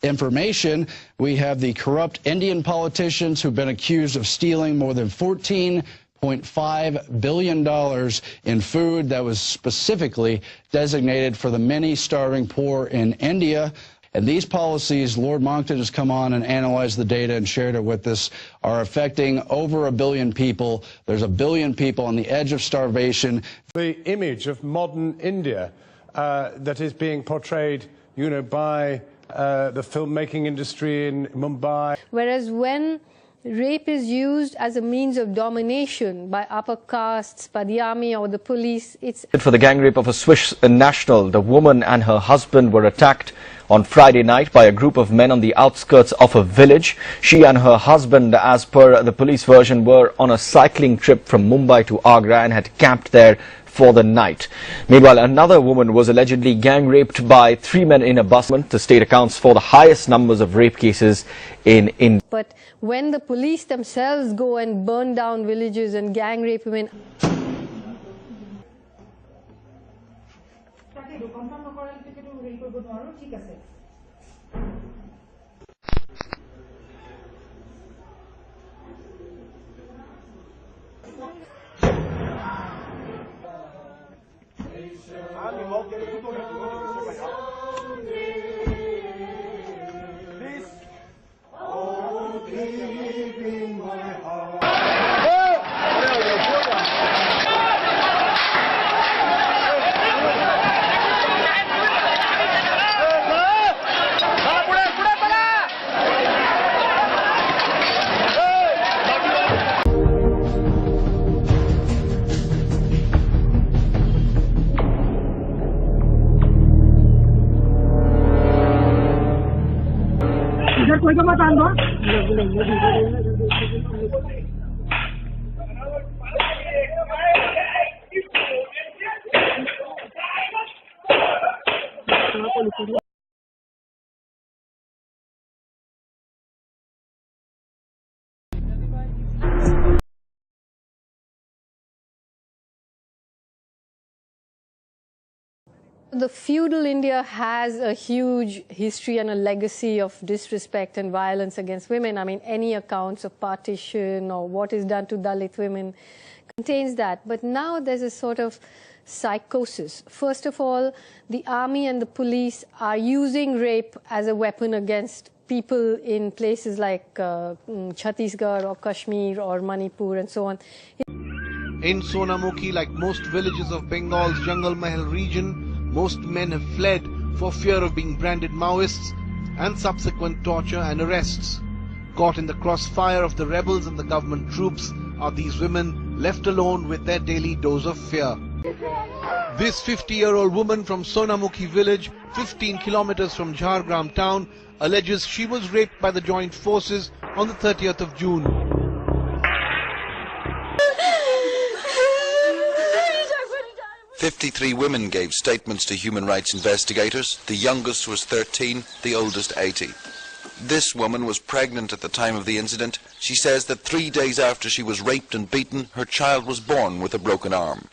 information, we have the corrupt Indian politicians who've been accused of stealing more than $14.5 billion in food that was specifically designated for the many starving poor in India. And these policies, Lord Monckton has come on and analyzed the data and shared it with us, are affecting over 1 billion people. There's 1 billion people on the edge of starvation. The image of modern India that is being portrayed, you know, by the filmmaking industry in Mumbai. Whereas when rape is used as a means of domination by upper castes, by the army or the police, it's... For the gang rape of a Swiss national, the woman and her husband were attacked on Friday night by a group of men on the outskirts of a village. She and her husband, as per the police version, were on a cycling trip from Mumbai to Agra and had camped there for the night. Meanwhile, another woman was allegedly gang raped by 3 men in a bus. The state accounts for the highest numbers of rape cases in India. But when the police themselves go and burn down villages and gang rape women, the feudal India has a huge history and a legacy of disrespect and violence against women. I mean, any accounts of partition or what is done to Dalit women contains that. But now there's a sort of psychosis. First of all, the army and the police are using rape as a weapon against people in places like Chhattisgarh or Kashmir or Manipur and so on. In Sonamukhi, like most villages of Bengal's Jungle Mahal region, most men have fled for fear of being branded Maoists and subsequent torture and arrests. Caught in the crossfire of the rebels and the government troops are these women left alone with their daily dose of fear. This 50-year-old woman from Sonamukhi village, 15 kilometers from Jhargram town, alleges she was raped by the joint forces on the 30th of June. 53 women gave statements to human rights investigators. The youngest was 13, the oldest 80. This woman was pregnant at the time of the incident. She says that 3 days after she was raped and beaten, her child was born with a broken arm.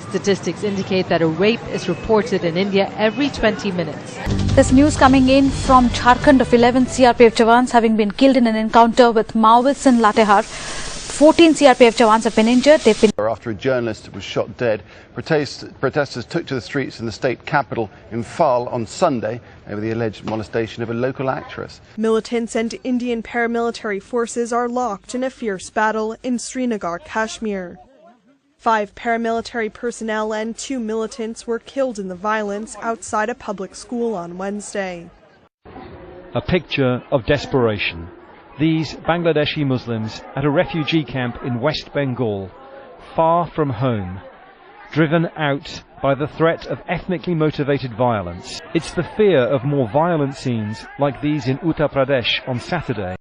Statistics indicate that a rape is reported in India every 20 minutes. This news coming in from Jharkhand of 11 CRPF Jawans having been killed in an encounter with Maoists in Latehar. 14 CRPF Jawans have been injured. After a journalist was shot dead, protesters took to the streets in the state capital Imphal on Sunday over the alleged molestation of a local actress. Militants and Indian paramilitary forces are locked in a fierce battle in Srinagar, Kashmir. 5 paramilitary personnel and 2 militants were killed in the violence outside a public school on Wednesday. A picture of desperation. These Bangladeshi Muslims at a refugee camp in West Bengal, far from home, driven out by the threat of ethnically motivated violence. It's the fear of more violent scenes like these in Uttar Pradesh on Saturday.